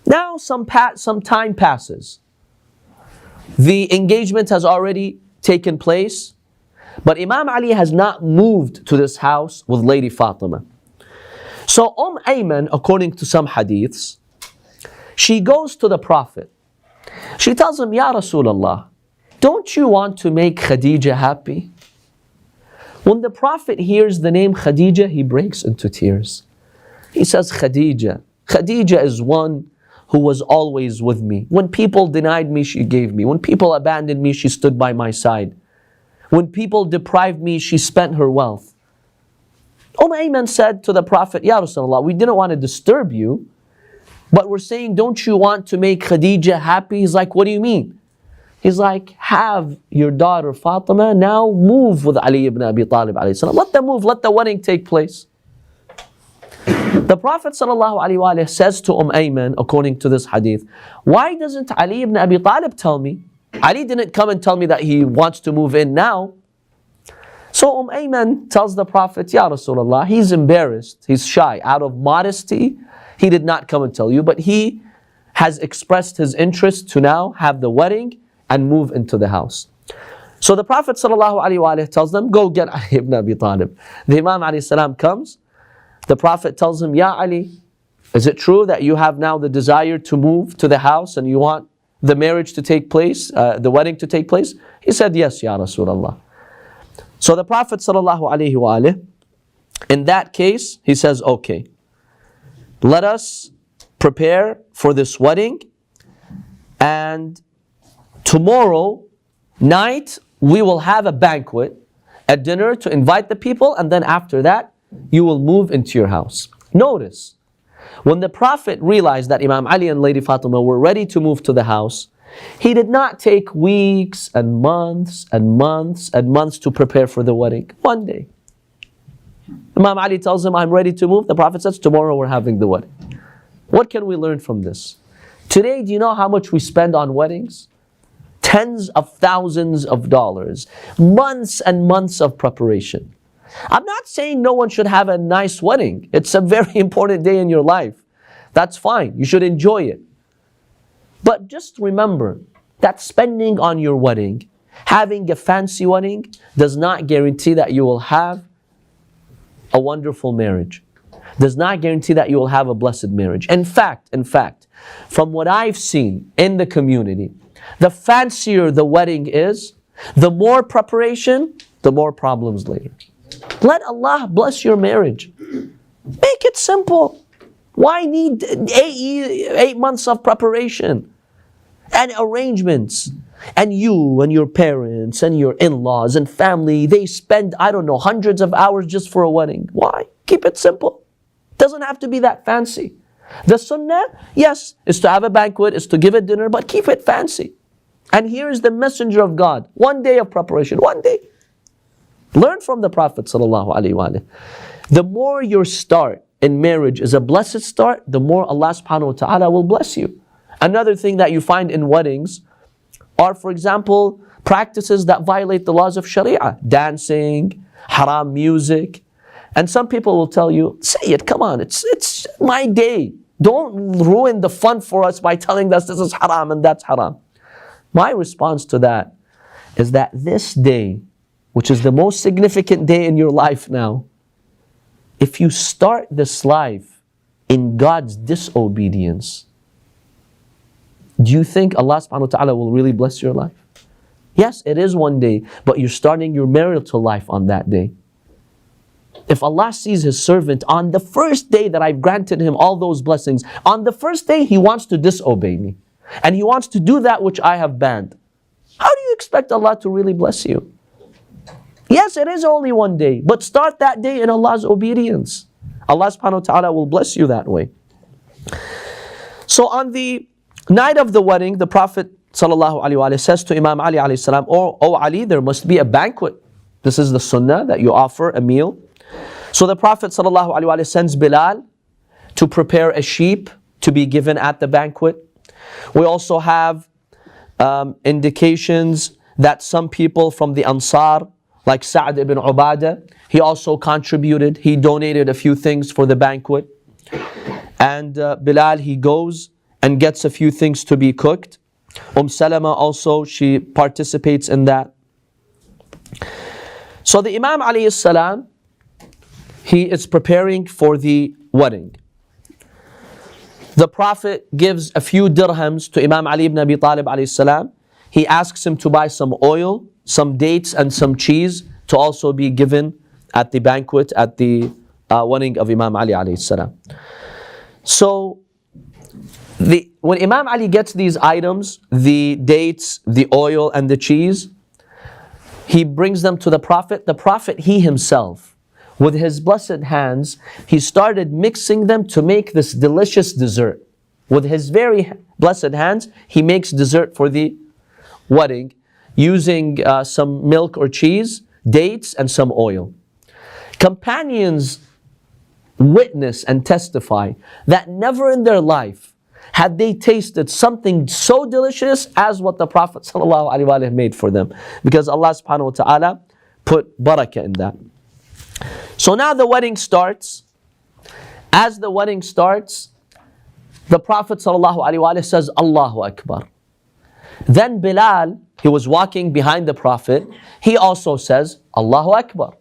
Now some time passes. The engagement has already taken place, but Imam Ali has not moved to this house with Lady Fatima. So Ayman, according to some hadiths, she goes to the Prophet. She tells him, Ya Rasulullah, don't you want to make Khadija happy? When the Prophet hears the name Khadija, he breaks into tears. He says, Khadija is one who was always with me. When people denied me, she gave me. When people abandoned me, she stood by my side. When people deprived me, she spent her wealth. Ayman said to the Prophet, Ya Rasulullah, we didn't want to disturb you, but we're saying, don't you want to make Khadija happy? He's like, what do you mean? He's like, have your daughter Fatima now move with Ali ibn Abi Talib alayhi salam. Let them move, let the wedding take place. The Prophet ﷺ says to Ayman, according to this hadith, why doesn't Ali ibn Abi Talib tell me? Ali didn't come and tell me that he wants to move in now. So Ayman tells the Prophet, Ya Rasulullah, he's embarrassed, he's shy. Out of modesty, he did not come and tell you, but he has expressed his interest to now have the wedding and move into the house. So the Prophet ﷺ tells them, go get Ali ibn Abi Talib. The Imam ﷺ comes. The Prophet tells him, Ya Ali, is it true that you have now the desire to move to the house and you want the marriage to take place, the wedding to take place? He said, yes, Ya Rasulullah. So the Prophet ﷺ, in that case, he says, okay, let us prepare for this wedding, and tomorrow night we will have a banquet, a dinner to invite the people, and then after that you will move into your house. Notice, when the Prophet realized that Imam Ali and Lady Fatima were ready to move to the house, he did not take weeks and months and months and months to prepare for the wedding. One day, Imam Ali tells him, I'm ready to move. The Prophet says, tomorrow we're having the wedding. What can we learn from this? Today, do you know how much we spend on weddings? Tens of thousands of dollars, months and months of preparation. I'm not saying no one should have a nice wedding. It's a very important day in your life. That's fine. You should enjoy it. But just remember that spending on your wedding, having a fancy wedding, does not guarantee that you will have a wonderful marriage. Does not guarantee that you will have a blessed marriage. In fact, from what I've seen in the community, the fancier the wedding is, the more preparation, the more problems later. Let Allah bless your marriage. Make it simple. Why need 8 months of preparation and arrangements? And you and your parents and your in-laws and family, they spend, hundreds of hours just for a wedding. Why? Keep it simple. Doesn't have to be that fancy. The sunnah, yes, is to have a banquet, is to give a dinner, but keep it fancy. And here is the messenger of God. 1 day of preparation, 1 day. Learn from the Prophet ﷺ. The more your start in marriage is a blessed start, the more Allah subhanahu wa ta'ala will bless you. Another thing that you find in weddings are, for example, practices that violate the laws of Sharia. Dancing, haram music. And some people will tell you, say it, come on, it's my day. Don't ruin the fun for us by telling us this is haram and that's haram. My response to that is that this day, which is the most significant day in your life now, if you start this life in God's disobedience, do you think Allah subhanahu wa ta'ala will really bless your life? Yes, it is 1 day, but you're starting your marital life on that day. If Allah sees His servant on the first day that I've granted him all those blessings, on the first day he wants to disobey me, and he wants to do that which I have banned, how do you expect Allah to really bless you? Yes, it is only 1 day, but start that day in Allah's obedience. Allah subhanahu wa ta'ala will bless you that way. So on the night of the wedding, the Prophet sallallahu alaihi wasallam says to Imam Ali alayhi salam, "Oh Ali, there must be a banquet. This is the sunnah that you offer a meal." So the Prophet sallallahu alaihi wasallam sends Bilal to prepare a sheep to be given at the banquet. We also have indications that some people from the Ansar, like Sa'd ibn Ubadah, he also contributed. He donated a few things for the banquet. And Bilal, he goes and gets a few things to be cooked. Salama also, she participates in that. So the Imam alayhi salam, he is preparing for the wedding. The Prophet gives a few dirhams to Imam Ali ibn Abi Talib alayhi salam. He asks him to buy some oil, some dates, and some cheese to also be given at the banquet, at the wedding of Imam Ali alayhi salam. So when Imam Ali gets these items, the dates, the oil, and the cheese, he brings them to the Prophet. The Prophet, he himself, with his blessed hands, he started mixing them to make this delicious dessert. With his very blessed hands, he makes dessert for the wedding using some milk or cheese, dates, and some oil. Companions witness and testify that never in their life had they tasted something so delicious as what the Prophet ﷺ made for them, because Allah subhanahu wa ta'ala put barakah in that. So now the wedding starts. As the wedding starts, the Prophet ﷺ says, Allahu Akbar. Then Bilal, he was walking behind the Prophet, he also says, Allahu Akbar.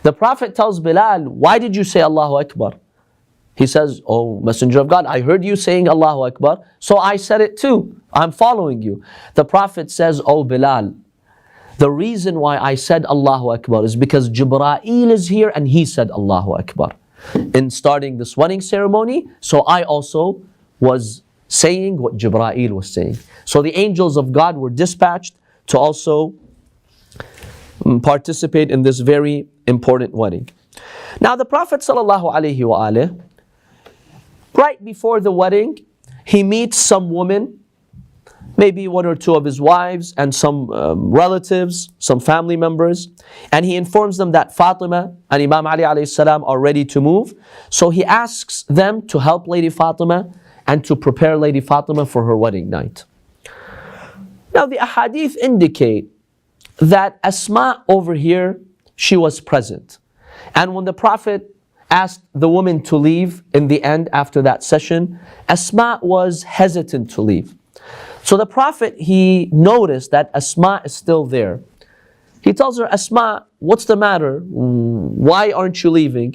The Prophet tells Bilal, why did you say Allahu Akbar? He says, oh Messenger of God, I heard you saying Allahu Akbar, so I said it too. I'm following you. The Prophet says, oh Bilal, the reason why I said Allahu Akbar is because Jibreel is here and he said Allahu Akbar in starting this wedding ceremony. So I also was saying what Jibreel was saying. So the angels of God were dispatched to also participate in this very important wedding. Now the Prophet ﷺ, right before the wedding, he meets some women, maybe one or two of his wives and some relatives, some family members, and he informs them that Fatima and Imam Ali alayhi salam are ready to move. So he asks them to help Lady Fatima and to prepare Lady Fatima for her wedding night. Now the ahadith indicate that Asma over here, she was present. And when the Prophet asked the woman to leave in the end after that session, Asma was hesitant to leave. So the Prophet, he noticed that Asma is still there. He tells her, Asma, what's the matter? Why aren't you leaving?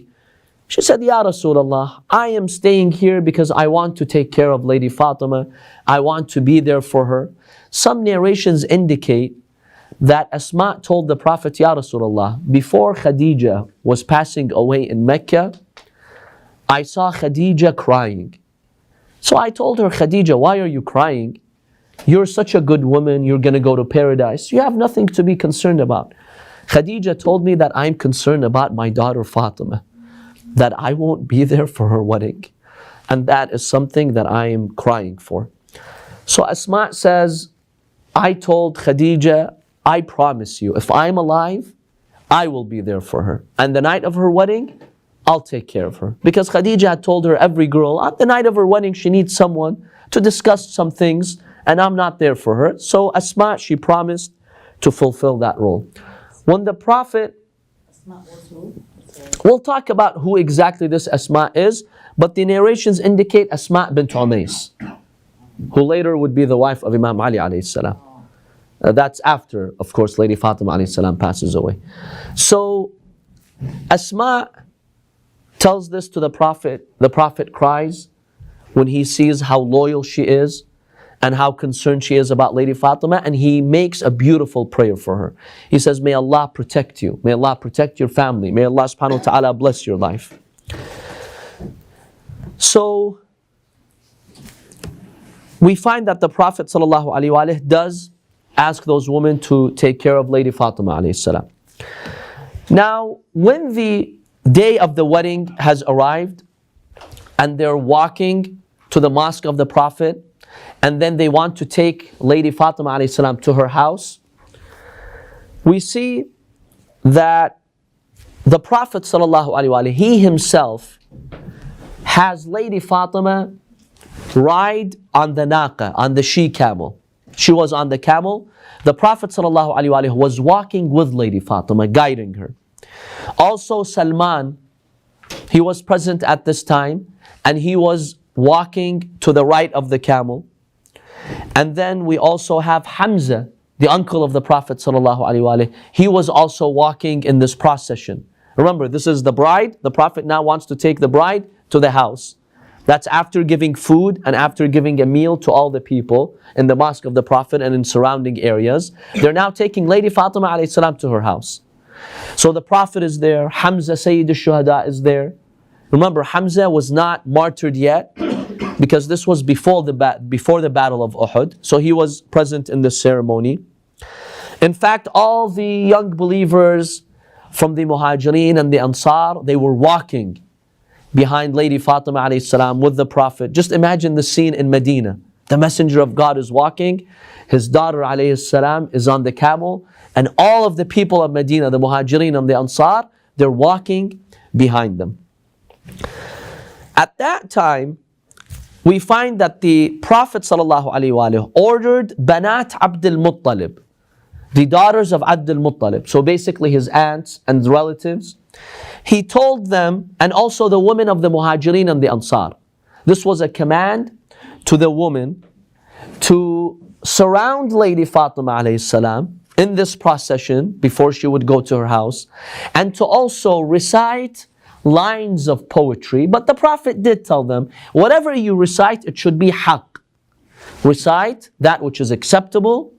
She said, Ya Rasulullah, I am staying here because I want to take care of Lady Fatima. I want to be there for her. Some narrations indicate that Asma told the Prophet, Ya Rasulullah, before Khadija was passing away in Mecca, I saw Khadija crying. So I told her, Khadija, why are you crying? You're such a good woman, you're going to go to paradise. You have nothing to be concerned about. Khadija told me that I'm concerned about my daughter Fatima, that I won't be there for her wedding. And that is something that I am crying for. So Asma says, I told Khadija, I promise you, if I'm alive, I will be there for her. And the night of her wedding, I'll take care of her. Because Khadija had told her, every girl, on the night of her wedding, she needs someone to discuss some things, and I'm not there for her. So Asma, she promised to fulfill that role. When the Prophet, we'll talk about who exactly this Asma is, but the narrations indicate Asma bint Umays, who later would be the wife of Imam Ali alayhi salam. That's after, of course, Lady Fatima alayhi salam passes away. So Asma tells this to the Prophet. The Prophet cries when he sees how loyal she is and how concerned she is about Lady Fatima, and he makes a beautiful prayer for her. He says, may Allah protect you. May Allah protect your family. May Allah subhanahu wa ta'ala bless your life. So we find that the Prophet sallallahu alaihi wasallam does ask those women to take care of Lady Fatima alayhi salam. Now, when the day of the wedding has arrived and they're walking to the mosque of the Prophet, and then they want to take Lady Fatima alayhi salam to her house, we see that the Prophet sallallahu alaihi wasallam, he himself has Lady Fatima ride on the naqa, on the she camel. She was on the camel. The Prophet ﷺ was walking with Lady Fatima, guiding her. Also Salman, he was present at this time, and he was walking to the right of the camel. And then we also have Hamza, the uncle of the Prophet ﷺ. He was also walking in this procession. Remember, this is the bride. The Prophet now wants to take the bride to the house. That's after giving food and after giving a meal to all the people in the mosque of the Prophet and in surrounding areas. They're now taking Lady Fatima ﷺ to her house. So the Prophet is there, Hamza Sayyid al-Shuhada is there. Remember, Hamza was not martyred yet because this was before the battle of Uhud. So he was present in the ceremony. In fact, all the young believers from the Muhajirin and the Ansar, they were walking behind Lady Fatima alayhi salam with the Prophet. Just imagine the scene in Medina. The Messenger of God is walking, his daughter alayhi salam is on the camel, and all of the people of Medina, the Muhajirin and the Ansar, they're walking behind them. At that time, we find that the Prophet ﷺ ordered Banat Abdul Muttalib, the daughters of Abdul Muttalib, so basically his aunts and relatives. He told them, and also the women of the Muhajirin and the Ansar. This was a command to the woman to surround Lady Fatima alayhi salam in this procession before she would go to her house, and to also recite lines of poetry. But the Prophet did tell them, whatever you recite, it should be haqq. Recite that which is acceptable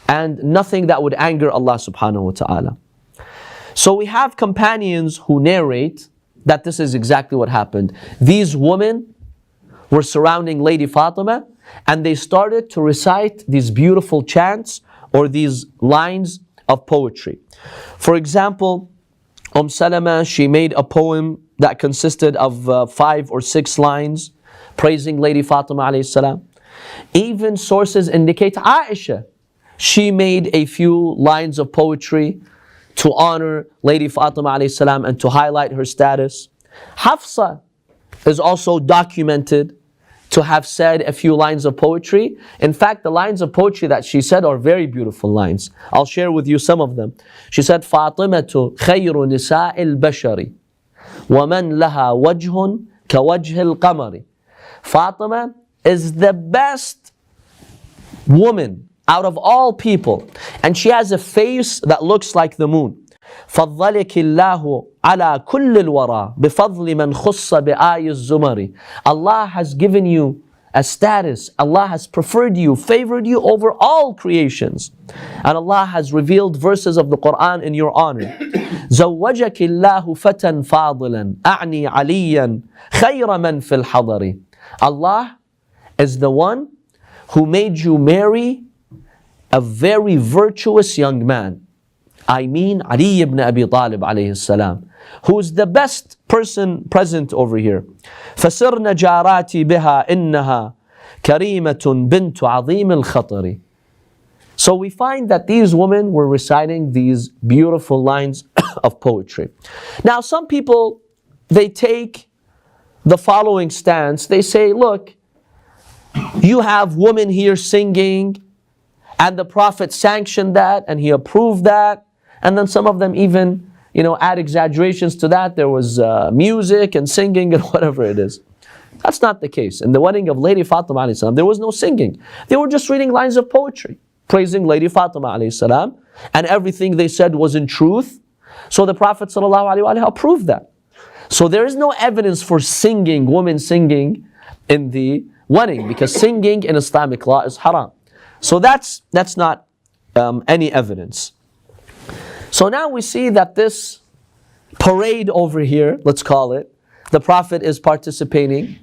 and nothing that would anger Allah subhanahu wa ta'ala. So we have companions who narrate that this is exactly what happened. These women were surrounding Lady Fatima and they started to recite these beautiful chants or these lines of poetry. For example, Salama, she made a poem that consisted of 5 or 6 lines praising Lady Fatima alayhi salam. Even sources indicate Aisha, she made a few lines of poetry to honor Lady Fatima alayhi salam and to highlight her status. Hafsa is also documented to have said a few lines of poetry. In fact, the lines of poetry that she said are very beautiful lines. I'll share with you some of them. She said, "Fatimatu khayru nisa'il bashari, wa man laha wajhun ka wajhil qamari." Fatima is the best woman out of all people, and she has a face that looks like the moon. فَضَّلِكِ اللَّهُ عَلَى كُلِّ الْوَرَى بِفَضْلِ مَنْ خُصَّ بِآيِ الزُّمَرِ. Allah has given you a status. Allah has preferred you, favored you over all creations. And Allah has revealed verses of the Quran in your honor. زَوَّجَكِ اللَّهُ فَتًى فَاضِلًا أَعْنِي عَلِيًّا خَيْرَ مَنْ فِي الْحَضَرِ. Allah is the one who made you marry a very virtuous young man. I mean Ali ibn Abi Talib alayhi salam, who is the best person present over here. فَسِرْنَ جَارَاتِي بِهَا إِنَّهَا كَرِيمَةٌ بِنْتُ عَظِيمِ الْخَطَرِ. So we find that these women were reciting these beautiful lines of poetry. Now some people, they take the following stance. They say, look, you have women here singing, and the Prophet sanctioned that and he approved that. And then some of them even, add exaggerations to that. There was music and singing and whatever it is. That's not the case. In the wedding of Lady Fatima alayhi salam, there was no singing. They were just reading lines of poetry, praising Lady Fatima alayhi salam, and everything they said was in truth. So the Prophet sallallahu alaihi wasallam approved that. So there is no evidence for singing, women singing in the wedding, because singing in Islamic law is haram. So that's not any evidence. So now we see that this parade over here, let's call it, the Prophet is participating,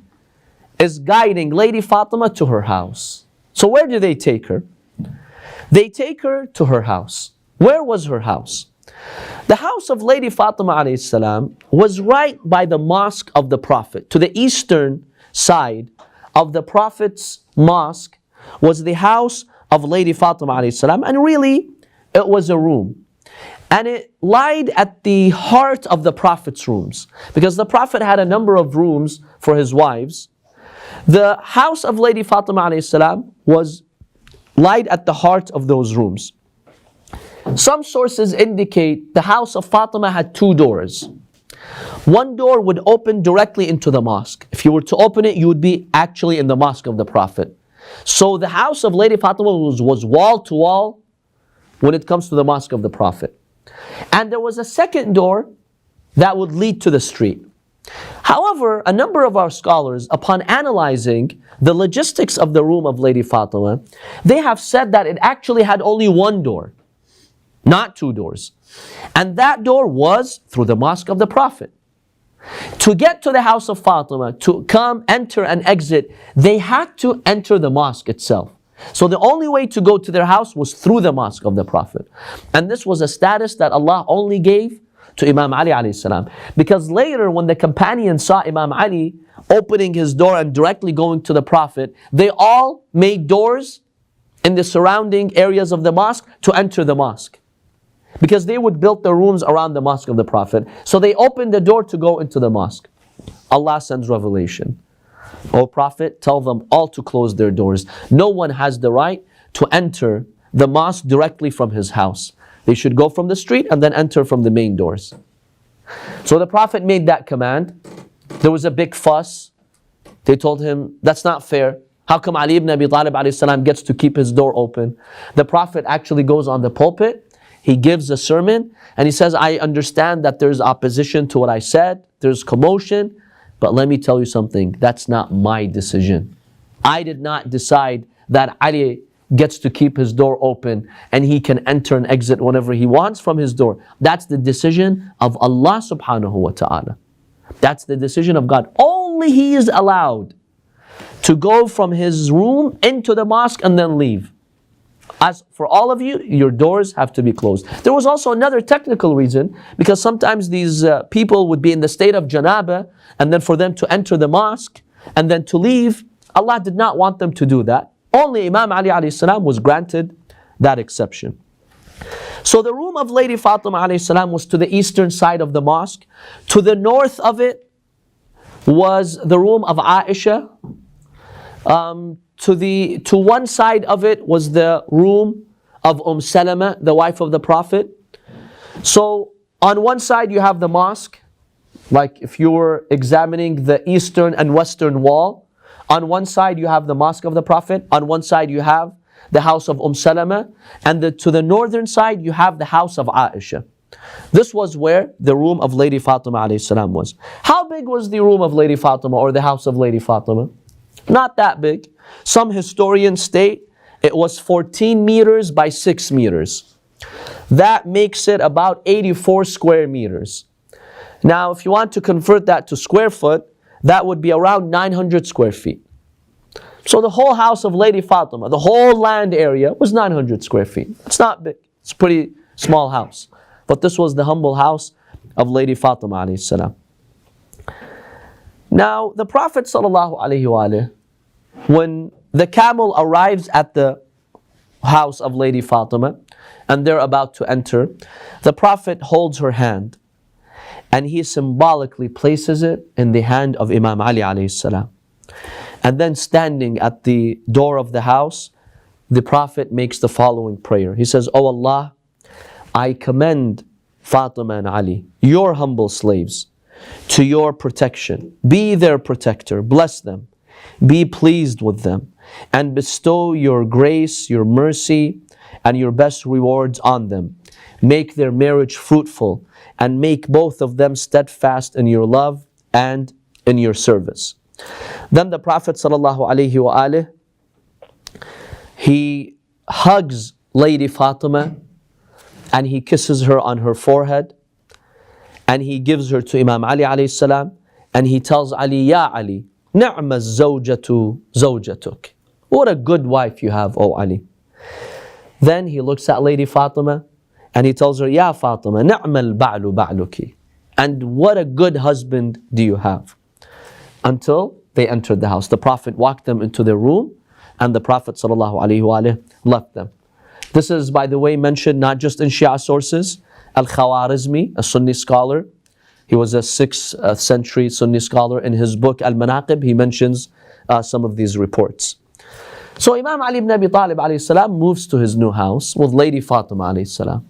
is guiding Lady Fatima to her house. So where do they take her? They take her to her house. Where was her house? The house of Lady Fatima alayhi salam was right by the mosque of the Prophet. To the eastern side of the Prophet's mosque was the house of Lady Fatima alayhi salam, and really it was a room. And it lied at the heart of the Prophet's rooms, because the Prophet had a number of rooms for his wives. The house of Lady Fatima alayhi salam lied at the heart of those rooms. Some sources indicate the house of Fatima had 2 doors. One door would open directly into the mosque. If If you were to open it, you would be actually in the mosque of the Prophet. So the house of Lady Fatima was wall to wall when it comes to the mosque of the Prophet. And there was a second door that would lead to the street. However, a number of our scholars, upon analyzing the logistics of the room of Lady Fatima, they have said that it actually had only one door, not two doors. And that door was through the mosque of the Prophet. To get to the house of Fatima, to come, enter and exit, they had to enter the mosque itself. So the only way to go to their house was through the mosque of the Prophet. And this was a status that Allah only gave to Imam Ali alayhi salam. Because later when the companions saw Imam Ali opening his door and directly going to the Prophet, they all made doors in the surrounding areas of the mosque to enter the mosque. Because they would build their rooms around the mosque of the Prophet. So they opened the door to go into the mosque. Allah sends revelation. O Prophet, tell them all to close their doors. No one has the right to enter the mosque directly from his house. They should go from the street and then enter from the main doors. So the Prophet made that command. There was a big fuss. They told him, that's not fair. How come Ali ibn Abi Talib alayhi salam gets to keep his door open? The Prophet actually goes on the pulpit. He gives a sermon and he says, I understand that there's opposition to what I said. There's commotion. But let me tell you something. That's not my decision. I did not decide that Ali gets to keep his door open and he can enter and exit whenever he wants from his door. That's the decision of Allah subhanahu wa ta'ala. That's the decision of God. Only He is allowed to go from his room into the mosque and then leave. As for all of you, your doors have to be closed. There was also another technical reason, because sometimes these people would be in the state of janaba, and then for them to enter the mosque and then to leave, Allah did not want them to do that. Only Imam Ali alayhi salam was granted that exception. So the room of Lady Fatima alayhi salam was to the eastern side of the mosque. To the north of it was the room of Aisha. To one side of it was the room of Salama, the wife of the Prophet. So on one side you have the mosque, like if you were examining the eastern and western wall. On one side you have the mosque of the Prophet. On one side you have the house of Salama. And to the northern side you have the house of Aisha. This was where the room of Lady Fatima alayhi salam was. How big was the room of Lady Fatima or the house of Lady Fatima? Not that big. Some historians state it was 14 meters by 6 meters. That makes it about 84 square meters. Now, if you want to convert that to square foot, that would be around 900 square feet. So the whole house of Lady Fatima, the whole land area was 900 square feet. It's not big. It's a pretty small house. But this was the humble house of Lady Fatima alayhi salam. Now, the Prophet sallallahu alaihi wasallam, when the camel arrives at the house of Lady Fatima and they're about to enter, the Prophet holds her hand and he symbolically places it in the hand of Imam Ali alayhi salam. And then standing at the door of the house, the Prophet makes the following prayer. He says, "O Allah, I commend Fatima and Ali, your humble slaves, to your protection. Be their protector, bless them, be pleased with them, and bestow your grace, your mercy, and your best rewards on them. Make their marriage fruitful, and make both of them steadfast in your love and in your service." Then the Prophet ﷺ, he hugs Lady Fatima and he kisses her on her forehead and he gives her to Imam Ali alayhi salam and he tells Ali, "Ya Ali, ni'ma zawjatu zawjatuk." What a good wife you have, O Ali. Then he looks at Lady Fatima and he tells her, "Ya Fatima, ni'ma al-ba'lu ba'luki." And what a good husband do you have. Until they entered the house. The Prophet walked them into their room and the Prophet ﷺ left them. This is, by the way, mentioned not just in Shia sources. Al-Khawarizmi, a Sunni scholar, he was a 6th century Sunni scholar. In his book Al-Manaqib, he mentions some of these reports. So Imam Ali ibn Abi Talib alayhi salam moves to his new house with Lady Fatima alayhi salam.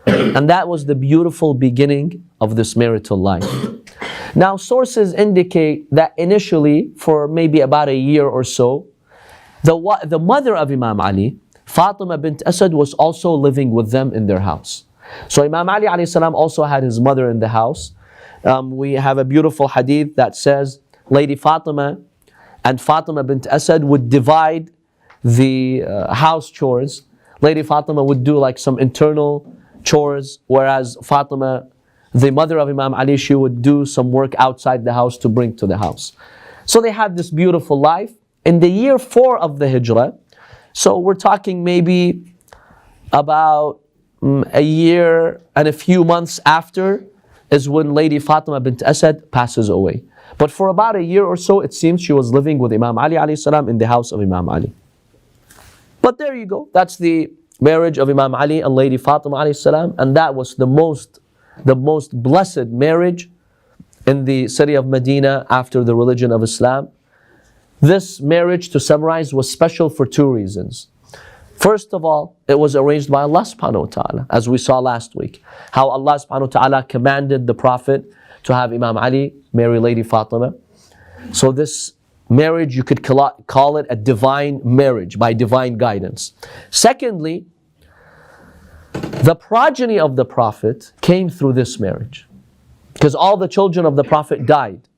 And that was the beautiful beginning of this marital life. Now, sources indicate that initially, for maybe about a year or so, the mother of Imam Ali, Fatima bint Asad, was also living with them in their house. So Imam Ali alayhi salam also had his mother in the house. We have a beautiful hadith that says Lady Fatima and Fatima bint Asad would divide the house chores. Lady Fatima would do like some internal chores, whereas Fatima, the mother of Imam Ali, she would do some work outside the house to bring to the house. So they had this beautiful life. In the year 4 of the Hijrah, so we're talking maybe about a year and a few months after, is when Lady Fatima bint Asad passes away. But for about a year or so, it seems she was living with Imam Ali alayhi salam in the house of Imam Ali. But there you go. That's the marriage of Imam Ali and Lady Fatima alayhi salam, and that was the most blessed marriage in the city of Medina after the religion of Islam. This marriage, to summarize, was special for 2 reasons. First of all, it was arranged by Allah subhanahu wa ta'ala, as we saw last week. How Allah subhanahu wa ta'ala commanded the Prophet to have Imam Ali marry Lady Fatima. So this marriage, you could call it a divine marriage, by divine guidance. Secondly, the progeny of the Prophet came through this marriage, because all the children of the Prophet died.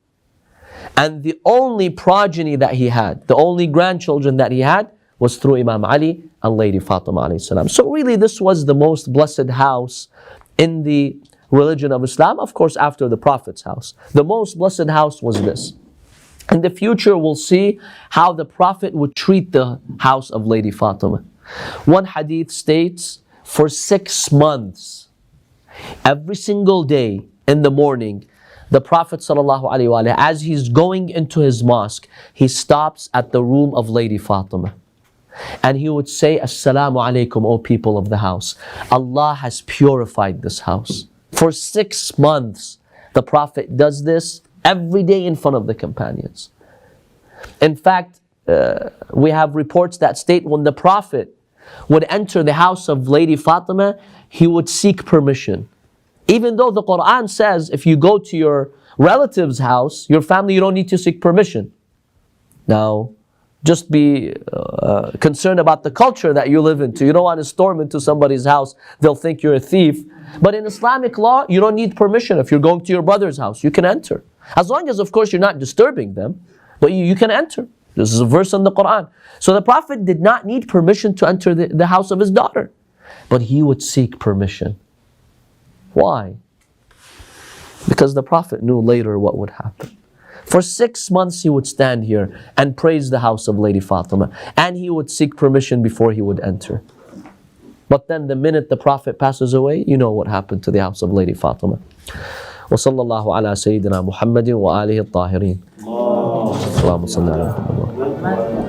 And the only progeny that he had, the only grandchildren that he had, was through Imam Ali and Lady Fatima alayhi salam. So really this was the most blessed house in the religion of Islam, of course after the Prophet's house. The most blessed house was this. In the future we'll see how the Prophet would treat the house of Lady Fatima. One hadith states, for 6 months, every single day in the morning, the Prophet ﷺ, as he's going into his mosque, he stops at the room of Lady Fatima. And he would say, Assalamu alaikum, O people of the house. Allah has purified this house. For 6 months, the Prophet does this every day in front of the companions. In fact, we have reports that state when the Prophet would enter the house of Lady Fatima, he would seek permission. Even though the Quran says if you go to your relative's house, your family, you don't need to seek permission. Now, just be concerned about the culture that you live into. You don't want to storm into somebody's house, they'll think you're a thief. But in Islamic law, you don't need permission. If you're going to your brother's house, you can enter. As long as, of course, you're not disturbing them, but you can enter. This is a verse in the Quran. So the Prophet did not need permission to enter the house of his daughter, but he would seek permission. Why? Because the Prophet knew later what would happen. For 6 months he would stand here and praise the house of Lady Fatima, and he would seek permission before he would enter. But then the minute the Prophet passes away, you know what happened to the house of Lady Fatima. وصلى الله على سيدنا محمد وآله الطاهرين. اللهم صل على محمد.